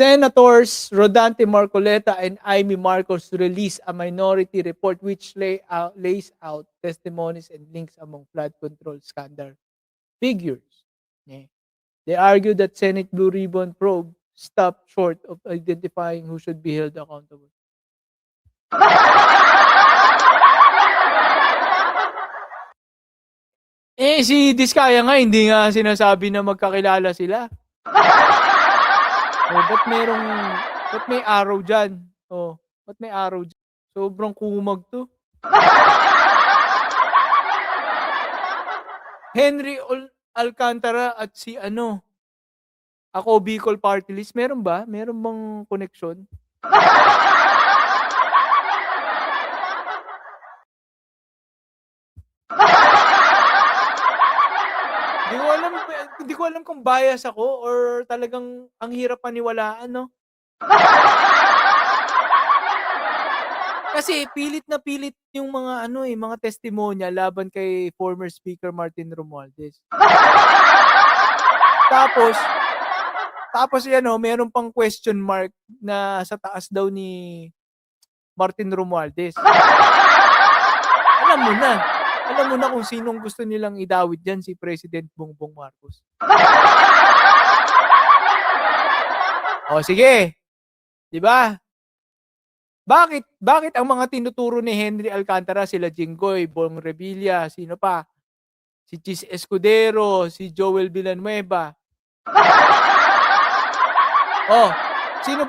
Senators Rodante Marcoleta and Amy Marcos released a minority report which lays out testimonies and links among flood control scandal figures. Yeah. They argue that Senate Blue Ribbon probe stopped short of identifying who should be held accountable. Si Diskaya nga hindi nga sinasabi na magkakilala sila. Ba't may araw diyan? Ba't may araw diyan? Sobrang kumag 'to. Henry Alcantara at si Ako Bicol Party List, meron ba? Meron bang koneksyon? Hindi ko alam kung bias ako or talagang ang hirap paniwalaan, no? Kasi pilit na pilit yung mga mga testimonya laban kay former Speaker Martin Romualdez. Tapos meron pang question mark na sa taas daw ni Martin Romualdez. Alam mo na kung sinong gusto nilang idawit diyan, si President Bongbong Marcos. Sige. 'Di ba? Bakit ang mga tinuturo ni Henry Alcantara sila Jinggoy, Bong Revilla, sino pa? Si Chis Escudero, si Joel Villanueva. Sino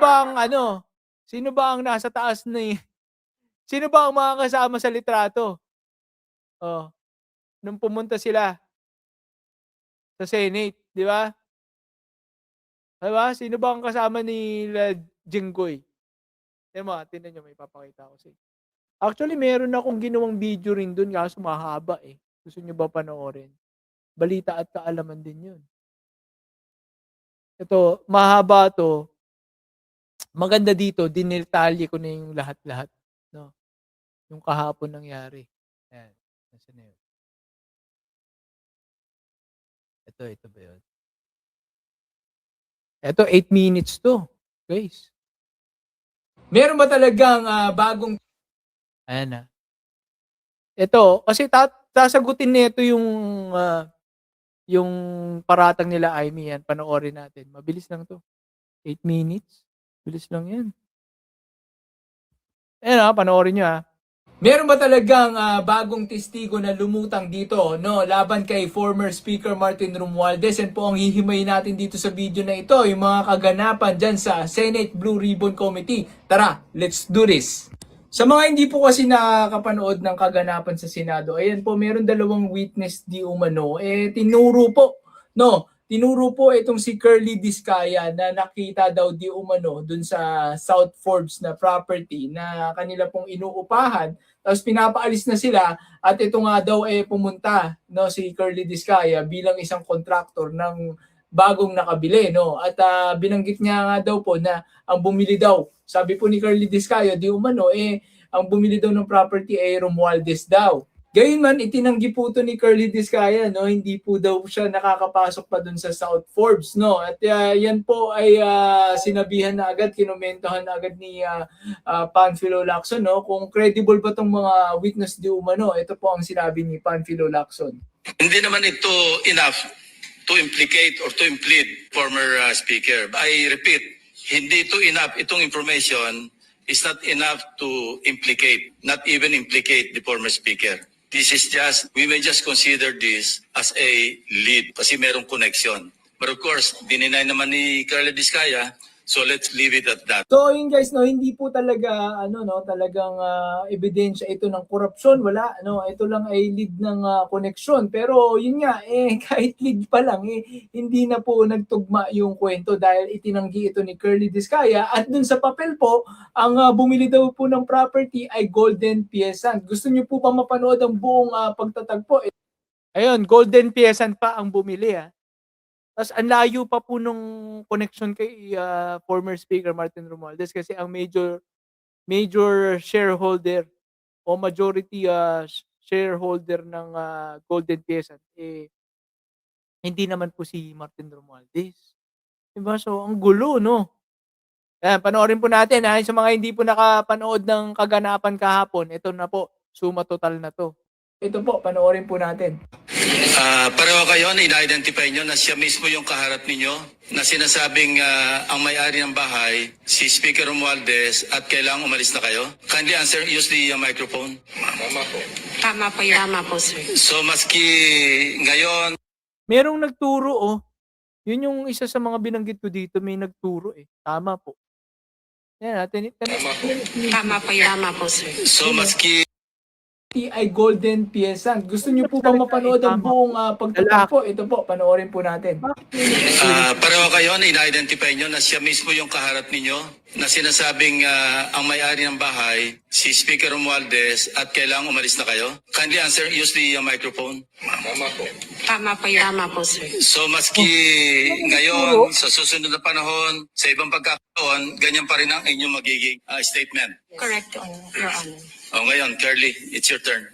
ba ang nasa taas sino ba ang mga kasama sa litrato? Nung pumunta sila sa Senate, 'di ba? 'Di ba? Sino ba ang kasama nila Jinggoy? Tingnan niyo, may papakita ko sa inyo. Actually, meron akong ginawang video rin dun kaso mahaba eh. Gusto niyo ba panoorin? Balita at kaalaman din 'yun. Ito, mahaba 'to. Maganda dito, dinetalye ko na yung lahat-lahat, no? Yung kahapon nangyari. Ayan. Nasaan na yun? Ito ba yun? Ito, 8 minutes to, guys. Meron ba talagang bagong... Ayan na. Ito, kasi sasagutin nito yung paratang nila Amy yan. Panoorin natin. Mabilis lang to. 8 minutes. Bilis lang yan. Ayan panoorin nyo Meron ba talagang bagong testigo na lumutang dito, no, laban kay former Speaker Martin Romualdez? And po ang hihimayin natin dito sa video na ito, yung mga kaganapan dyan sa Senate Blue Ribbon Committee. Tara, let's do this! Sa mga hindi po kasi nakakapanood ng kaganapan sa Senado, ayan po, meron dalawang witness di umano. Tinuro po itong si Curly Discaya na nakita daw di umano dun sa South Forbes na property na kanila pong inuupahan. Tapos pinapaalis na sila at ito nga daw pumunta si Curly Discaya bilang isang contractor ng bagong nakabili. At binanggit niya nga daw po na ang bumili daw, sabi po ni Curly Discaya di umano, ang bumili daw ng property ay Romualdez daw. Gayunman, itinanggi po ito ni Curly Discaya, hindi po daw siya nakakapasok pa dun sa South Forbes, At yan po ay sinabihan na agad, kinomentohan na agad ni Panfilo Lacson, kung credible ba tong mga witness di umano. Ito po ang sinabi ni Panfilo Lacson. Hindi naman ito enough to implicate or to implead former speaker. I repeat, hindi ito enough. Itong information is not enough to implicate, not even implicate the former speaker. This is we may just consider this as a lead kasi merong connection. But of course, dininay naman ni Curly Discaya, so let's leave it at that. So yun guys, hindi po talaga talagang ebidensya ito ng korupsyon, wala ito lang ay lead ng koneksyon. Pero yun nga kahit lead pa lang hindi na po nagtugma yung kwento dahil itinanggi ito ni Curly Discaya at dun sa papel po ang bumili daw po ng property ay Golden Peasant. Gusto niyo po ba mapanood ang buong pagtatagpo? Ayun, Golden Peasant pa ang bumili Tapos ang layo pa po nung connection kay former Speaker Martin Romualdez kasi ang major shareholder o majority shareholder ng Golden Peasant hindi naman po si Martin Romualdez. Diba? So ang gulo, Ayan, panoorin po natin ha, sa mga hindi po nakapanood ng kaganapan kahapon, ito na po, suma total na 'to. Ito po, panoorin po natin. Pareho kayo na ina-identify nyo na siya mismo yung kaharap ninyo na sinasabing ang may-ari ng bahay, si Speaker Romualdez, at kailangang umalis na kayo? Kindly answer, use the microphone. Tama po, Tama po, sir. So maski ngayon, Merong nagturo, oh. Yun yung isa sa mga binanggit ko dito, may nagturo eh. Tama po. Yan natin. Tama po, sir. so maski TI Golden Piesan. Gusto niyo po ba mapanood ang buong pagtatagpo? Ito po, panoorin po natin. pareho kayo na ina-identify nyo na siya mismo yung kaharap ninyo na sinasabing ang may-ari ng bahay, si Speaker Romualdez, at kailangang umalis na kayo? Kindly answer, use the microphone. Tama po, sir. So maski ngayon, sa susunod na panahon, sa ibang pagkakataon, ganyan pa rin ang inyong magiging statement. Correct, Your Honor. O ngayon, Curly, it's your turn.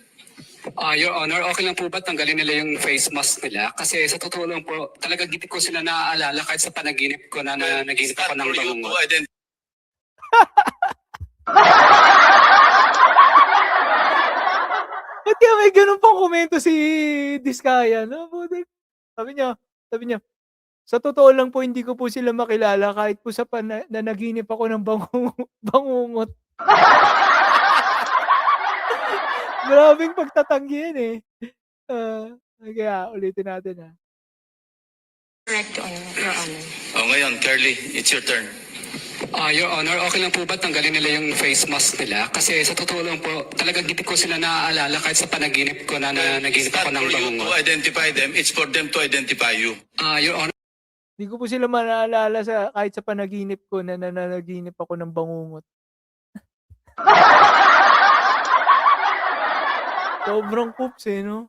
Your Honor, okay lang po ba tanggalin nila yung face mask nila? Kasi sa totoo lang po, talagang hindi ko sila naaalala kahit sa panaginip ko na naginip It's ako not ng for you to bangungot. identify. Ba't kaya may ganun pang komento si Diskaya, no? Buti. Sabi niya, sa totoo lang po, hindi ko po sila makilala kahit po sa nanaginip ako ng bangungot. Grabing pagtatanggi yan eh. Kaya ulitin natin ha. Correct, Your Honor. O ngayon, Curly, it's your turn. Your Honor, okay lang po ba tanggalin nila yung face mask nila? Kasi sa totoo lang po, talagang hindi ko sila naaalala kahit sa panaginip ko na naginip It's not ako ng for you to bangungot. identify them, it's for them to identify you. Your Honor, Hindi ko po sila maalala kahit sa panaginip ko na nananaginip ako ng bangungot. Sobrang coops eh, no?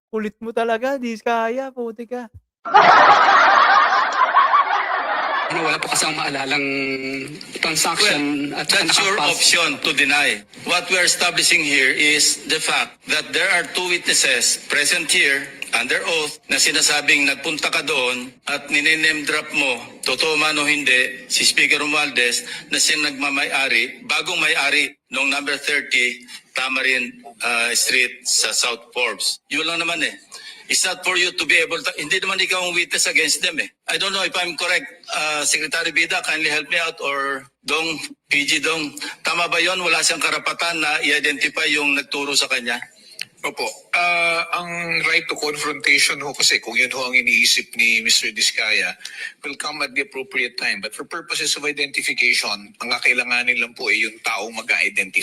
Kulit mo talaga, Diskaya, puti ka. wala po kasi ang maalalang transaction at That's your nakapas. option to deny. What we're establishing here is the fact that there are two witnesses present here under oath na sinasabing nagpunta ka doon at nine-name drop mo, totoo man o hindi, si Speaker Romualdez na siya nagmamay-ari, bagong may-ari nung number 30 Tamarin Street sa South Forbes. Yun lang naman eh. It's not for you to be able to, hindi naman ikaw ang witness against them eh. I don't know if I'm correct. Secretary Bida, kindly help me out, or Dong, PG Dong. Tama ba yon? Wala siyang karapatan na i-identify yung nagturo sa kanya? Opo. Ang right to confrontation ho kasi kung yun ho ang iniisip ni Mr. Diskaya will come at the appropriate time. But for purposes of identification, ang kakailanganin lang po ay yung taong mag-identify.